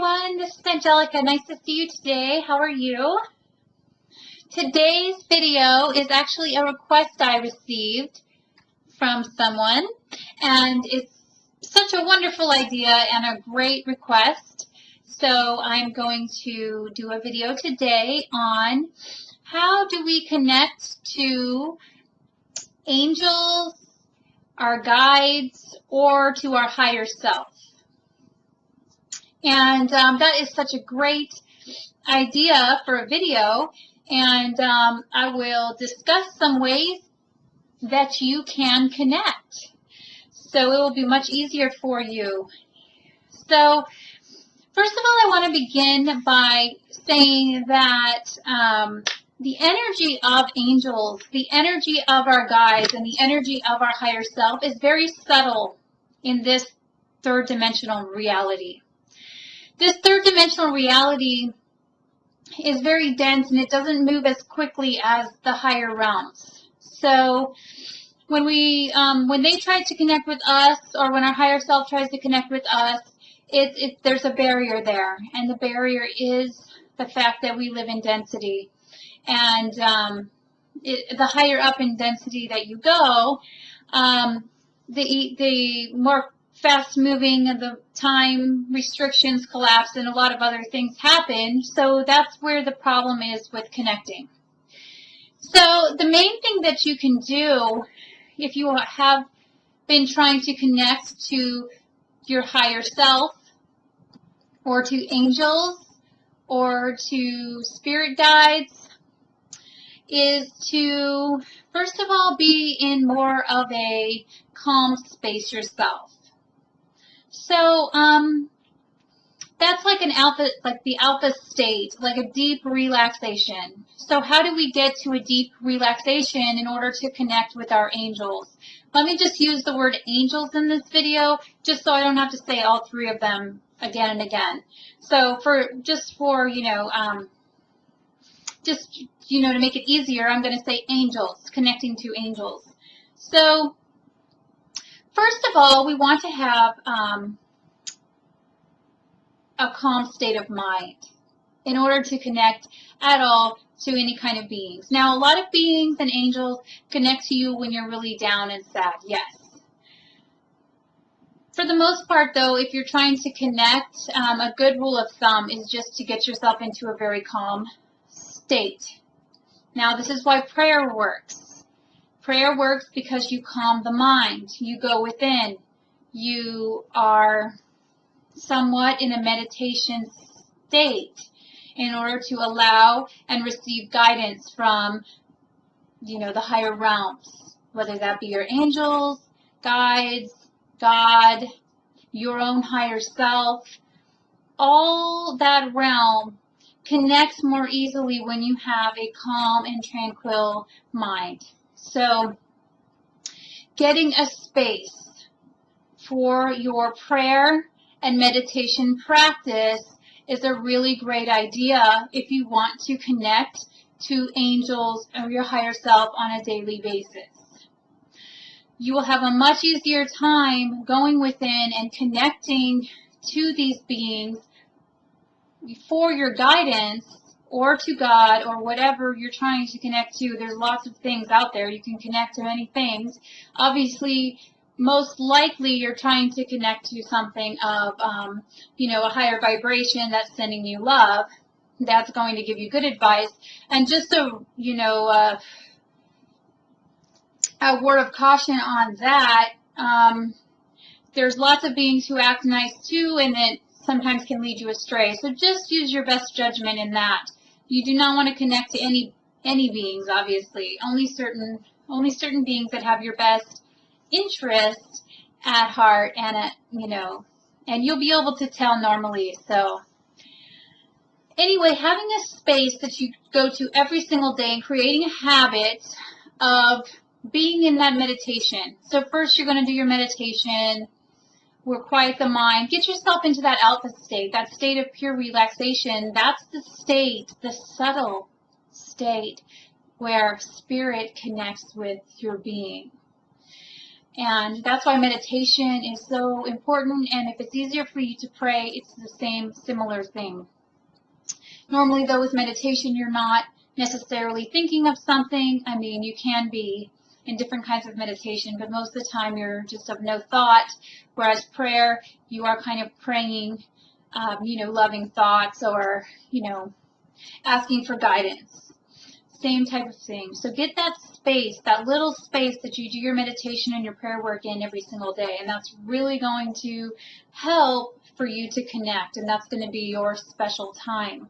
everyone, this is Angelica. Nice to see you today. How are you? Today's video is actually a request I received from someone, and it's such a wonderful idea and a great request. So I'm going to do a video today on how do we connect to angels, our guides, or to our higher self. And that is such a great idea for a video, and I will discuss some ways that you can connect. So it will be much easier for you. So first of all, I want to begin by saying that the energy of angels, the energy of our guides, and the energy of our higher self is very subtle in this third dimensional reality. This third dimensional reality is very dense, and it doesn't move as quickly as the higher realms. So when they try to connect with us, or when our higher self tries to connect with us, there's a barrier there, and the barrier is the fact that we live in density. And the higher up in density that you go, the more fast-moving, the time restrictions collapse, and a lot of other things happen. So that's where the problem is with connecting. So the main thing that you can do if you have been trying to connect to your higher self, or to angels, or to spirit guides, is to, first of all, be in more of a calm space yourself. So that's like the alpha state, like a deep relaxation. So how do we get to a deep relaxation in order to connect with our angels? Let me just use the word angels in this video, just so I don't have to say all three of them again and again. So to make it easier, I'm going to say angels, connecting to angels. So first of all, we want to have a calm state of mind in order to connect at all to any kind of beings. Now, a lot of beings and angels connect to you when you're really down and sad, yes. For the most part, though, if you're trying to connect, a good rule of thumb is just to get yourself into a very calm state. Now, this is why prayer works. Prayer works because you calm the mind. You go within. You are somewhat in a meditation state in order to allow and receive guidance from, the higher realms, whether that be your angels, guides, God, your own higher self. All that realm connects more easily when you have a calm and tranquil mind. So getting a space for your prayer and meditation practice is a really great idea if you want to connect to angels or your higher self on a daily basis. You will have a much easier time going within and connecting to these beings for your guidance, or to God, or whatever you're trying to connect to. There's lots of things out there. You can connect to many things. Obviously, most likely you're trying to connect to something of, a higher vibration that's sending you love. That's going to give you good advice. And just so, a word of caution on that, there's lots of beings who act nice too, and it sometimes can lead you astray. So just use your best judgment in that. You do not want to connect to any beings, obviously. Only certain beings that have your best interest at heart, and and you'll be able to tell normally. So anyway, having a space that you go to every single day and creating a habit of being in that meditation. So first you're going to do your meditation, quiet the mind, get yourself into that alpha state, that state of pure relaxation. That's the state, the subtle state where spirit connects with your being. And that's why meditation is so important. And if it's easier for you to pray, it's the similar thing. Normally, though, with meditation, you're not necessarily thinking of something. I mean, you can be in different kinds of meditation, but most of the time you're just of no thought. Whereas prayer, you are kind of praying, loving thoughts, or, asking for guidance. Same type of thing. So get that space, that little space that you do your meditation and your prayer work in every single day. And that's really going to help for you to connect. And that's going to be your special time.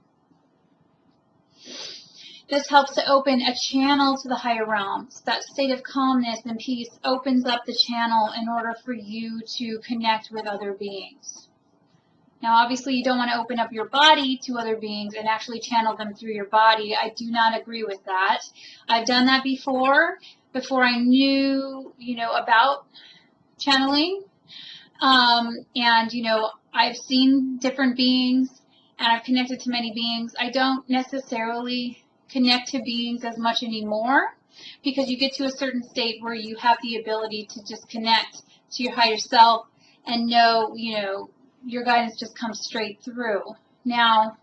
This helps to open a channel to the higher realms. That state of calmness and peace opens up the channel in order for you to connect with other beings. Now, obviously, you don't want to open up your body to other beings and actually channel them through your body. I do not agree with that. I've done that before I knew, about channeling. I've seen different beings, and I've connected to many beings. I don't necessarily connect to beings as much anymore, because you get to a certain state where you have the ability to just connect to your higher self and know, your guidance just comes straight through. Now,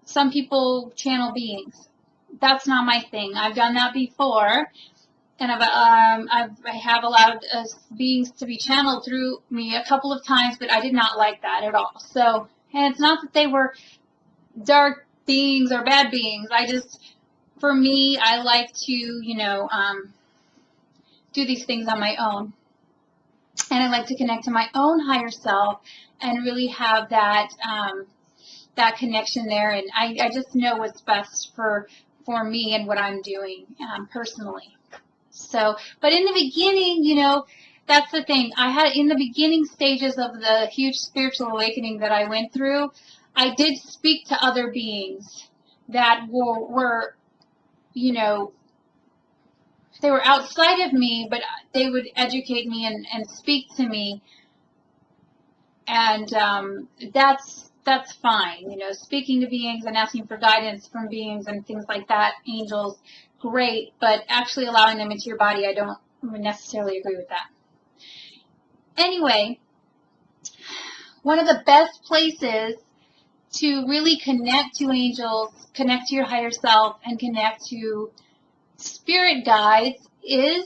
some people channel beings. That's not my thing. I've done that before, and I have allowed beings to be channeled through me a couple of times, but I did not like that at all. So, and it's not that they were dark beings or bad beings. For me, I like to, do these things on my own. And I like to connect to my own higher self and really have that that connection there. And I just know what's best for me and what I'm doing personally. So, but in the beginning, that's the thing. I had, in the beginning stages of the huge spiritual awakening that I went through, I did speak to other beings that were they were outside of me, but they would educate me and speak to me. And that's fine. Speaking to beings and asking for guidance from beings and things like that, angels, great. But actually allowing them into your body, I don't necessarily agree with that. Anyway, one of the best places to really connect to angels, connect to your higher self, and connect to spirit guides is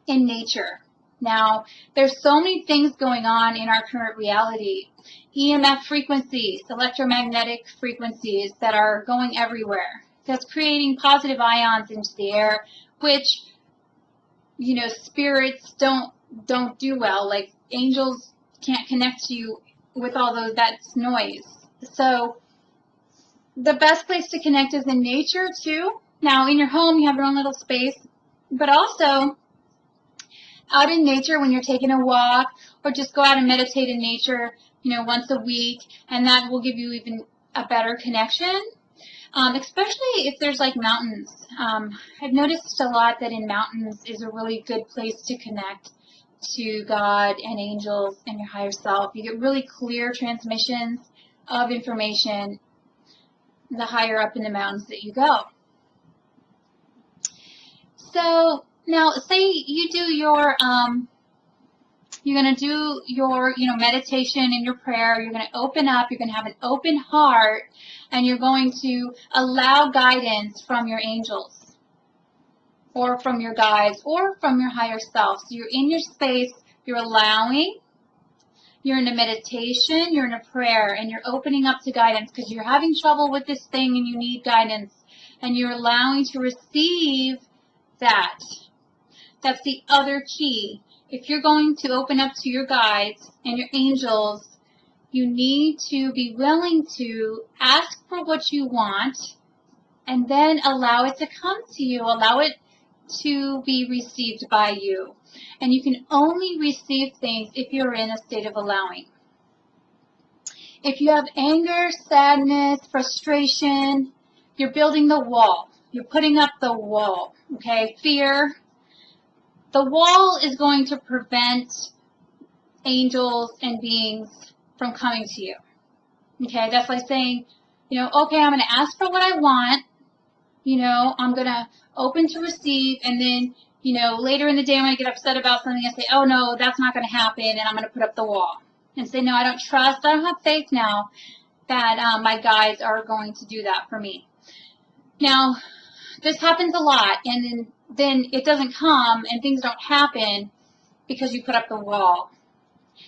in nature. Now, there's so many things going on in our current reality. EMF frequencies, electromagnetic frequencies that are going everywhere. That's creating positive ions into the air, which, spirits don't do well. Like, angels can't connect to you with all that's noise. So, the best place to connect is in nature, too. Now, in your home, you have your own little space, but also out in nature when you're taking a walk, or just go out and meditate in nature, once a week, and that will give you even a better connection, especially if there's like mountains. I've noticed a lot that in mountains is a really good place to connect to God and angels and your higher self. You get really clear transmissions of information the higher up in the mountains that you go. So now, say you do your, you're going to do your, meditation and your prayer. You're going to open up. You're going to have an open heart, and you're going to allow guidance from your angels, or from your guides, or from your higher self. So you're in your space. You're allowing. You're in a meditation. You're in a prayer, and you're opening up to guidance because you're having trouble with this thing and you need guidance, and you're allowing to receive that. That's the other key. If you're going to open up to your guides and your angels, you need to be willing to ask for what you want and then allow it to come to you. Allow it to be received by you. And you can only receive things if you're in a state of allowing. If you have anger, sadness, frustration, you're building the wall. You're putting up the wall, okay? Fear. The wall is going to prevent angels and beings from coming to you, okay? That's like saying, okay, I'm going to ask for what I want, I'm going to open to receive, and then You know, later in the day when I get upset about something, I say, oh no, that's not going to happen, and I'm going to put up the wall. And say, no, I don't trust, I don't have faith now that my guides are going to do that for me. Now, this happens a lot, and then it doesn't come, and things don't happen because you put up the wall.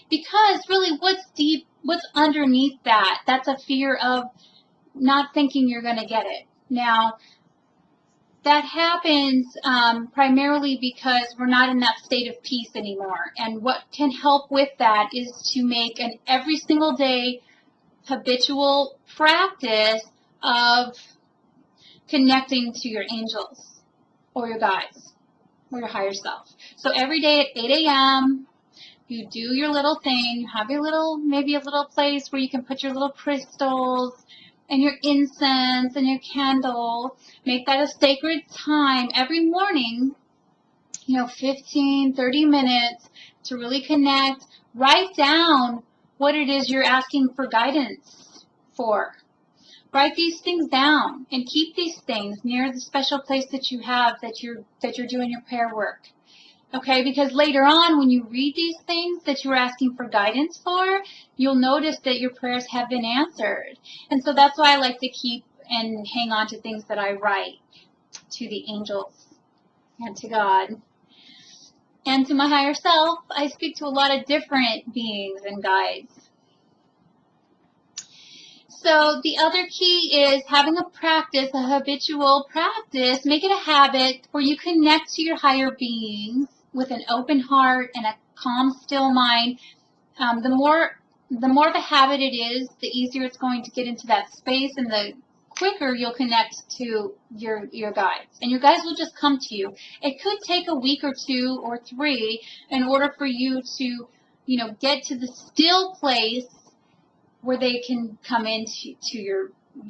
Because really, what's underneath that? That's a fear of not thinking you're going to get it. Now, that happens primarily because we're not in that state of peace anymore. And what can help with that is to make an every single day habitual practice of connecting to your angels or your guides or your higher self. So every day at 8 a.m., you do your little thing. You have your little, maybe a little place where you can put your little crystals and your incense and your candle. Make that a sacred time every morning, 15, 30 minutes to really connect. Write down what it is you're asking for guidance for. Write these things down and keep these things near the special place that you have that you're doing your prayer work. Okay, because later on when you read these things that you're asking for guidance for, you'll notice that your prayers have been answered. And so that's why I like to keep and hang on to things that I write to the angels and to God. And to my higher self, I speak to a lot of different beings and guides. So the other key is having a practice, a habitual practice. Make it a habit where you connect to your higher beings with an open heart and a calm, still mind. The more of a habit it is, the easier it's going to get into that space, and the quicker you'll connect to your guides. And your guides will just come to you. It could take a week or 2 or 3 in order for you to, get to the still place where they can come into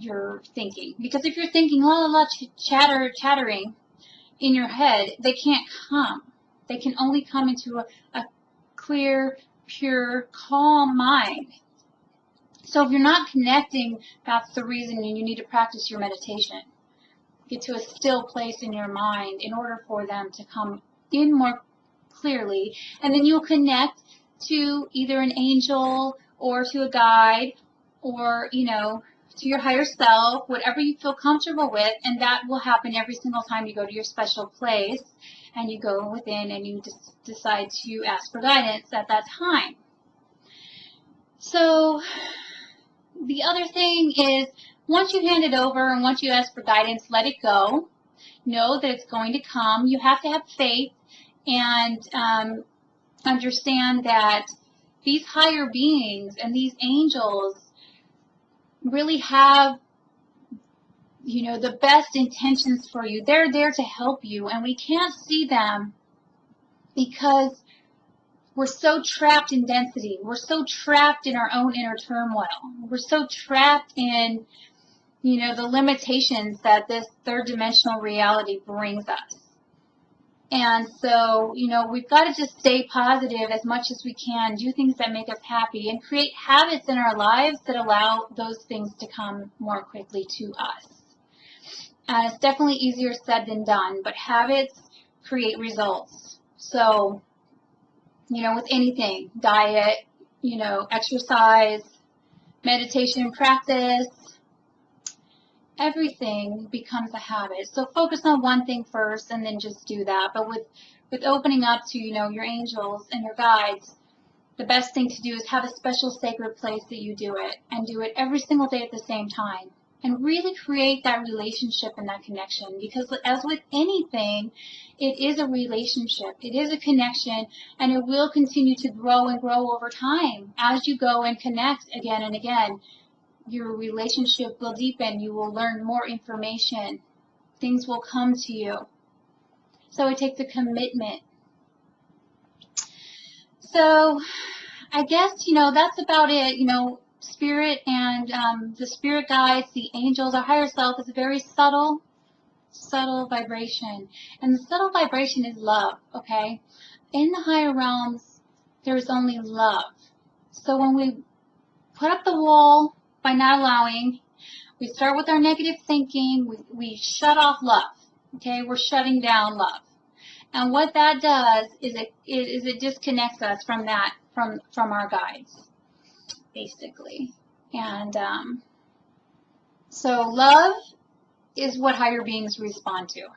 your thinking. Because if you're thinking la la la chattering in your head, they can't come. They can only come into a clear, pure, calm mind. So if you're not connecting, that's the reason you need to practice your meditation. Get to a still place in your mind in order for them to come in more clearly. And then you'll connect to either an angel or to a guide or, to your higher self, whatever you feel comfortable with, and that will happen every single time you go to your special place and you go within and you decide to ask for guidance at that time. So the other thing is, once you hand it over and once you ask for guidance, let it go. Know that it's going to come. You have to have faith and understand that these higher beings and these angels really have, the best intentions for you. They're there to help you, and we can't see them because we're so trapped in density. We're so trapped in our own inner turmoil. We're so trapped in, the limitations that this third dimensional reality brings us. And so, we've got to just stay positive as much as we can, do things that make us happy, and create habits in our lives that allow those things to come more quickly to us. It's definitely easier said than done, but habits create results. So, with anything, diet, exercise, meditation practice, everything becomes a habit. So focus on one thing first and then just do that. But with opening up to, your angels and your guides, the best thing to do is have a special sacred place that you do it, and do it every single day at the same time. And really create that relationship and that connection. Because as with anything, it is a relationship. It is a connection, and it will continue to grow and grow over time as you go and connect again and again. Your relationship will deepen. You will learn more information. Things will come to you. So it takes a commitment. So I guess, that's about it. Spirit and the spirit guides, the angels, our higher self is a very subtle vibration. And the subtle vibration is love, okay? In the higher realms, there is only love. So when we put up the wall by not allowing, we start with our negative thinking, we shut off love, okay? We're shutting down love. And what that does is it disconnects us from that, from our guides, basically. And so love is what higher beings respond to.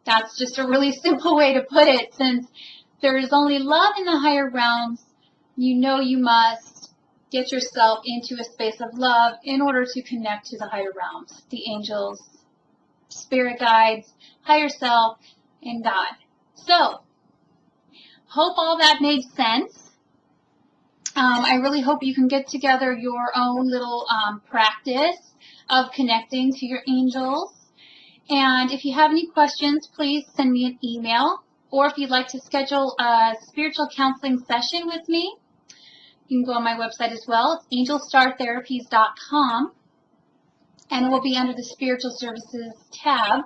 That's just a really simple way to put it. Since there is only love in the higher realms, you know you must get yourself into a space of love in order to connect to the higher realms, the angels, spirit guides, higher self, and God. So, hope all that made sense. I really hope you can get together your own little practice of connecting to your angels. And if you have any questions, please send me an email. Or if you'd like to schedule a spiritual counseling session with me, you can go on my website as well. It's angelstartherapies.com. And it will be under the Spiritual Services tab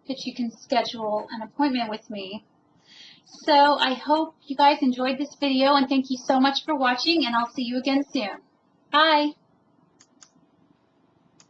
that you can schedule an appointment with me. So I hope you guys enjoyed this video, and thank you so much for watching, and I'll see you again soon. Bye!